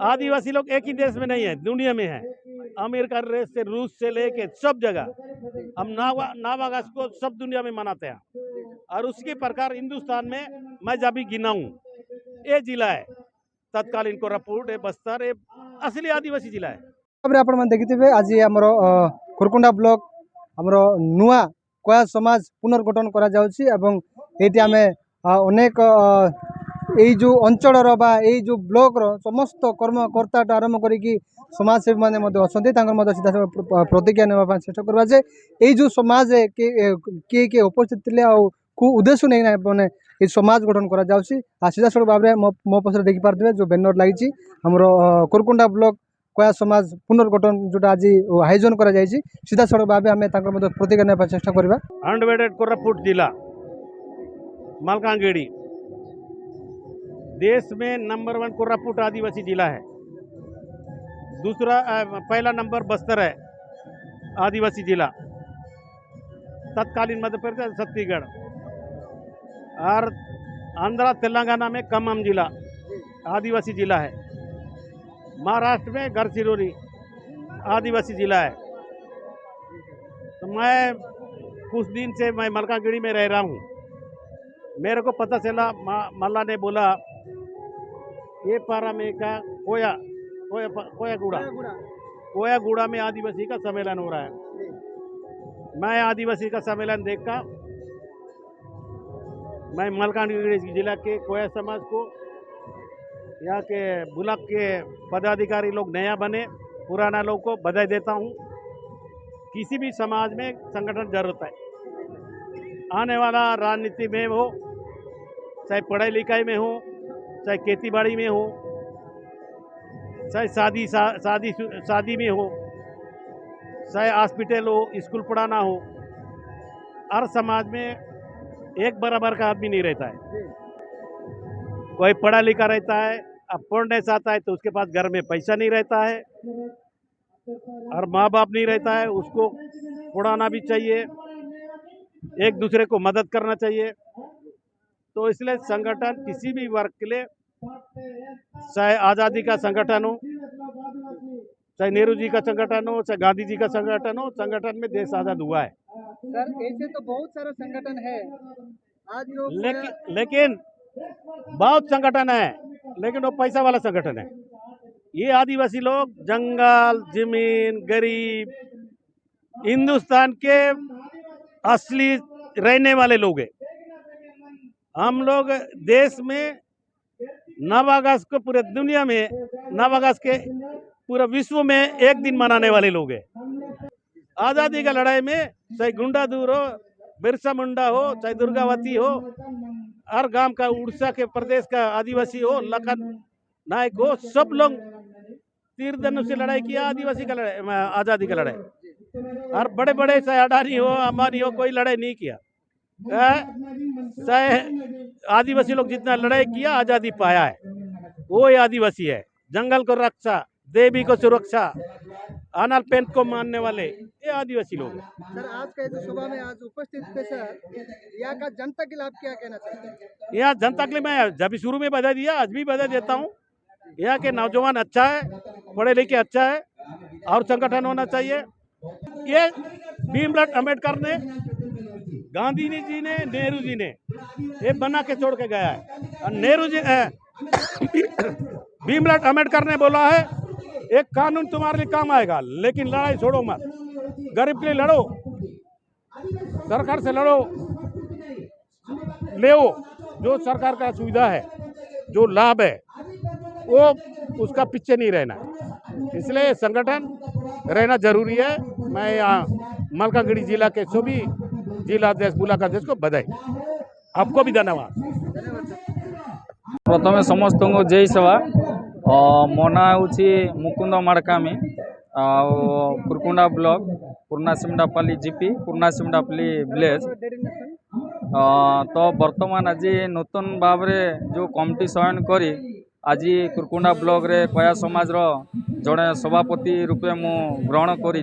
आदिवासी लोग एक ही देश में नहीं है, दुनिया में है। अमेरिका से रूस से लेके सब जगह हम नावागास को सब दुनिया में मनाते हैं। और उसके प्रकार हिंदुस्तान में मैं जब भी गिनाऊं ये जिला है तत्कालीन कोरापुट ए बस्तर ए असली आदिवासी जिला है। आप देखिए आज आम कुरकुंडा ब्लॉक आमर नुआ कया समाज पुनर्गठन करा जाउछि एवं एटी आमे अनेक यही जो अंचल जो ब्लॉक रो समस्त कर्मकर्ता आरंभ करी समाजसेवी मैंने अच्छा सीधा प्रतिज्ञा ना चेष्टा करवा जे यही जो समाज किए किए उपस्थित थे को उद्देश्य नहीं मैंने ये समाज गठन करा जाउछि सीधा सड़क भाव में मो पछरे देखि पारथिबे जो बैनर लागिछि हमर कुरकुंडा ब्लॉक कया समाज पुनर्गठन जोटा आज आयोजन करा जायछि सीधा सड़क भाव में प्रतिज्ञा ना चेष्टा करवा। अनडिवाइडेड कोरापुट जिला मलकानगिरी देश में नंबर 1 कोरापुट आदिवासी जिला है। दूसरा पहला नंबर बस्तर है आदिवासी जिला, तत्कालीन मध्य प्रदेश छत्तीसगढ़। और आंध्रा तेलंगाना में खम्मम जिला आदिवासी जिला है। महाराष्ट्र में गढ़चिरौली आदिवासी जिला है। तो मैं कुछ दिन से मैं मलकानगिरी में रह रहा हूँ। मेरे को पता चला मल्ला ने बोला ये पारा में का कोयागुड़ा में आदिवासी का सम्मेलन हो रहा है। मैं आदिवासी का सम्मेलन देखकर मैं मलकानगिरी जिला के कोया समाज को यहाँ के ब्लॉक के पदाधिकारी लोग नया बने पुराना लोग को बधाई देता हूँ। किसी भी समाज में संगठन जरूरत है। आने वाला राजनीति में हो, चाहे पढ़ाई लिखाई में हो, चाहे खेती बाड़ी में हो, चाहे शादी में हो, चाहे हॉस्पिटल हो, स्कूल पढ़ाना हो, हर समाज में एक बराबर का आदमी नहीं रहता है। कोई पढ़ा लिखा रहता है, अब पढ़ने चाहता है तो उसके पास घर में पैसा नहीं रहता है और माँ बाप नहीं रहता है, उसको पढ़ाना भी चाहिए, एक दूसरे को मदद करना चाहिए। तो इसलिए संगठन किसी भी वर्ग के लिए, चाहे आज़ादी का संगठन हो, चाहे नेहरू जी का संगठन हो, चाहे गांधी जी का संगठन हो, संगठन में देश आज़ाद हुआ है। सर ऐसे तो बहुत सारे संगठन है आज लोग लेकिन बहुत संगठन है, लेकिन वो पैसा वाला संगठन है। ये आदिवासी लोग जंगल जमीन गरीब हिंदुस्तान के असली रहने वाले लोग हैं। हम लोग देश में 9 अगस्त को पूरे दुनिया में 9 अगस्त के पूरा विश्व में एक दिन मनाने वाले लोग हैं। आज़ादी का लड़ाई में चाहे गुंडा दूर हो, बिरसा मुंडा हो, चाहे दुर्गावती हो, हर गांव का उड़ीसा के प्रदेश का आदिवासी हो, लखन नायक हो, सब लोग तीर धनुष से लड़ाई किया। आदिवासी का लड़ाई, आज़ादी का लड़ाई। और बड़े बड़े चाहे अडानी हो अंबानी हो, कोई लड़ाई नहीं किया। चाहे आदिवासी लोग जितना लड़ाई किया आज़ादी पाया है, वो ही आदिवासी है। जंगल को रक्षा, देवी को सुरक्षा, अनल पेंट को मानने वाले ये आदिवासी लोग हैं। सर आज का जो सभा में आज उपस्थित थे सर, यहाँ का जनता के लिए आप क्या कहना चाहते हैं? यहाँ जनता के लिए मैं जब शुरू में बधाई दिया, आज भी बधाई देता हूँ। यहाँ के नौजवान अच्छा है, पढ़े लिखे अच्छा है और संगठन होना चाहिए। ये भीमराव अम्बेडकर ने, गांधी जी ने, नेहरू जी ने ये बना के छोड़ के गया है। और नेहरू जी भीमराव अम्बेडकर ने बोला है एक कानून तुम्हारे लिए काम आएगा, लेकिन लड़ाई छोड़ो मत, गरीब के लिए लड़ो, सरकार से लड़ो, ले जो सरकार का सुविधा है, जो लाभ है, वो उसका पीछे नहीं रहना। इसलिए संगठन रहना जरूरी है। मैं यहाँ मलकानगिरी जिला के सभी जिला अध्यक्ष बुलाक अध्यक्ष को बधाई, आपको भी धन्यवाद। प्रथम समस्त को जय सभा। मो ना हूँ मुकुंद माड़कामी, कुरकुंडा ब्लॉक पूर्णासिमडापल्ली जीपी पूर्णासिमडापल्ली विलेज। तो बर्तमान आज नूतन भाव में जो कमिटी चयन करी आज कुरकुंडा ब्लॉक रे कया समाज रो जड़े सभापति रूपे मु ग्रहण करी।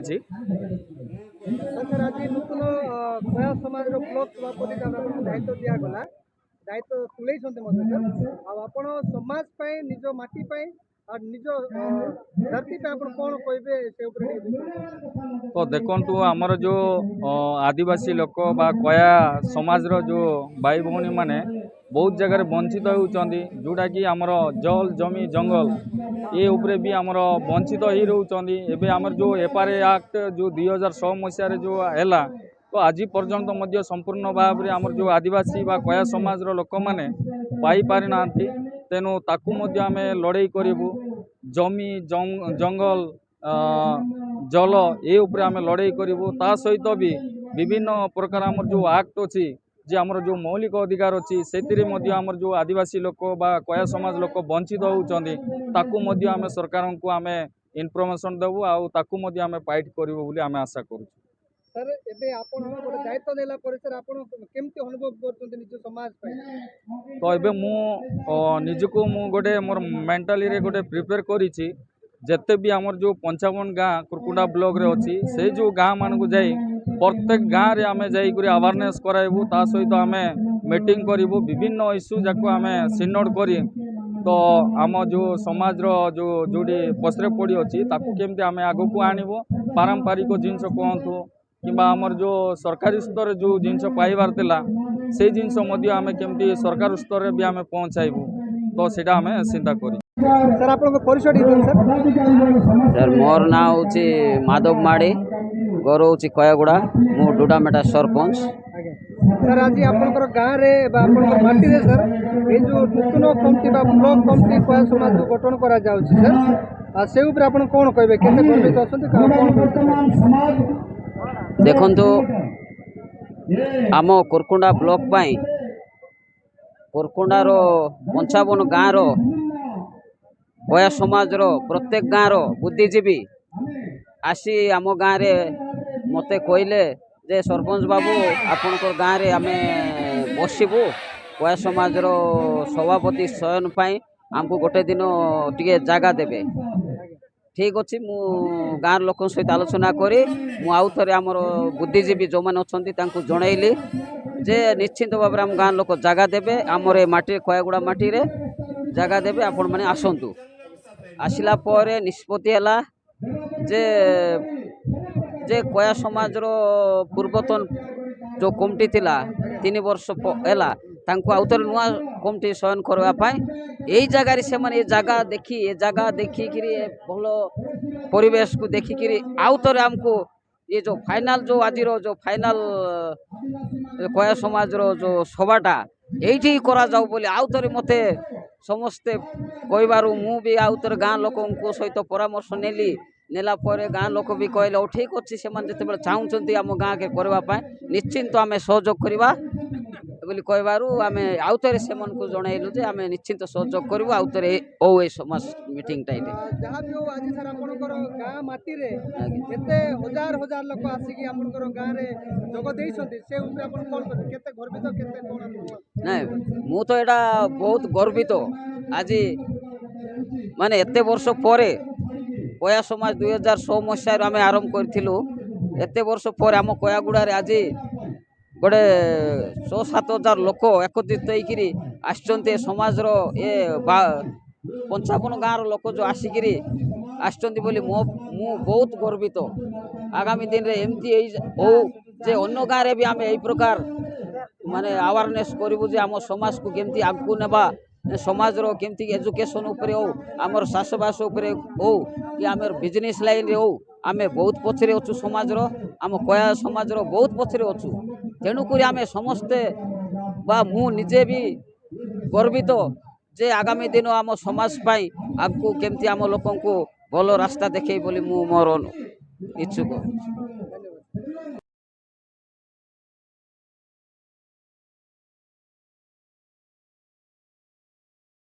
कया समाज रो ब्लॉक सभापति दायित्व दिया गला, दायित्व तुले समाज निज माटी और निज धरती पे आपण कोन कहबे से ऊपर तो देखु आमर जो आदिवासी लोक बा कया समाज रो जो भाई भौणी माने बहुत जगह वंचित होउचंदी जोटा कि आमर जल जमी जंगल ये उपरे भी आमर वंचित ही रहउचंदी। एबे आमर जो एफआरए एक्ट जो 2006 मसीह रे जो हैला तो आज पर्यंत मध्य संपूर्ण भाव में आमर जो आदिवासी बा कया समाज रो लोक माने पाई पारि नांती। तेणु ताकू मध्य आमे लड़ाई करिबु जमी जंगल जल ये उपरे आमे लड़ाई करिबु। ता सहित भी विभिन्न प्रकार आमर जो एक्ट अछि जे आमर जो मौलिक अधिकार अछि सेतिरे मध्य आमर जो आदिवासी लोक बा कया समाज लोक वंचित होउचंदी ताकू मध्य आमे सरकार को आमे इनफॉरमेशन देबु आ ताकू मध्य आमे फाइट करिबु बोली आमे आशा करू। सर एबे आपण गोटे दायित्व देला पर सर आपण केमती अनुभव करछन निज समाज पे तो एबे मु निजको मु गोटे मोर मेंटली रे गोटे प्रिपेयर करिछि जेते भी आमर जो 55 गाँ कुरकुंडा ब्लॉक रे अछि से जो गाँ मान को जाई प्रत्येक गाँ रे आमे जाई करी अवेयरनेस कराइबु। ता सहित आमे मीटिंग करिबु विभिन्न इश्यू जाको आमे सिनोड करी तो आम जो समाज रो जो जोडी पसरे पड़ी अछि ताकू केमती आमे आगो को आनिबो पारंपरिक जिंस कहंतु किंबा आमर जो सरकारी स्तर जो जिनस पाइबार थिला से जिनस मध्य आमे केमती सरकार स्तर रे भी आमे पहुंचाइबु तो सेटा आमे चिंता करी। सर आपण परिचय दिथन सर सर मोर ना होची माधव माड़ी घर होची कयागुड़ा मु डुडामेटा सरपंच। सर आज आपनकर गाँव रे बा आपनकर माटी रे सर ए जो नूतन कमिटी बा ब्लॉक कमिटी कया समाज गठन करा जाउछि सर आ से ऊपर आपण कोन कहबे केते गर्वित अछंती कोन देखंतु आम कुरकुंडा ब्लॉक पाई कुरकुंडा रो 55 गाँ रो कया समाज रो प्रत्येक गाँ रो बुद्धिजीवी आसी आम गाँ रे मते कहले जे सरपंच बाबू आपनकर गाँ रे आमे बसिबू कया समाज रो सभापति चयन पाई आमको गोटे दिन टिके जागा देबे। ठीक अच्छे मु गाँव लोक सहित आलोचना करी मु आउ थे आमर बुद्धिजीवी जो मैंने अच्छा जनइली जे निश्चिंत भाव में आम गाँव लोक जगह देवे आमर ए माटी कयागुड़ा माटी रे जगह देवे आपण मैंने आसतु आसला निष्पत्ति है जे जे कया समाज रो पूर्वतन जो कमिटी थिला 3 वर्ष है आउ थे नुआ कमिटी चयन करवाई यही जगार से मैंने जगह देखी भल परिवेश को देखिकी आउ थे आमको ये जो फाइनल जो आज जो फाइनल कया समाज रो जो सभाटा यही करा जाऊ बोली आउ थे मते समस्ते कहबारू मु भी आउ थे गाँ लोक सहित परामर्श नेली नेला परे गाँ लोक भी कहले ठीक अच्छे से जिते चाहूँगी आम गाँ के करने निश्चिंत आम सहयोग करवा बोली कहबारू आम आउ थे से जनइलु जे आम निश्चिंत सहयोग करूँ आउ थे ओ समाज मीटिंग टाइम जहाँ भी हो आज सर आपनकर गाँ माटी रे केते हजार हजार लोक आसिकी आपनकर गाँ रे जोग देइछन्ती से ऊपर आपन कोन करबे केते गर्वित केते कोन नहीं मु तो एटा बहुत गर्वित आज माने एते वर्ष परे कया समाज 2006 मसीह आम आरंभ करूँ एते वर्ष पर आम कयागुड़ा आज गोटे 6-7 हजार लोक एकत्रित होकर आसचंते समाज रो ये 55 गाँव लोक जो आसिकी आसचंती बोली मु बहुत गर्वित आगामी दिन रे एमती हो जे अन्य गाँव रे भी आम यही प्रकार माने अवेयरनेस करूँ जे आम समाज को केमती आगू नेबा समाज रो केमती एजुकेशन उपरे हो आमर चाषबास उपरे हो कि आम बिजनेस लाइन रे हो आमे बहुत पछरे अच्छु समाज रो आम कया समाज रो बहुत पछरे अच्छु तेणुक आम समस्ते बा मु निजे भी गर्वित जे आगामी दिन आम समाज पाई आगू केमती आम लोक को भल रास्ता देखे बोली मु मोर इच्छुक।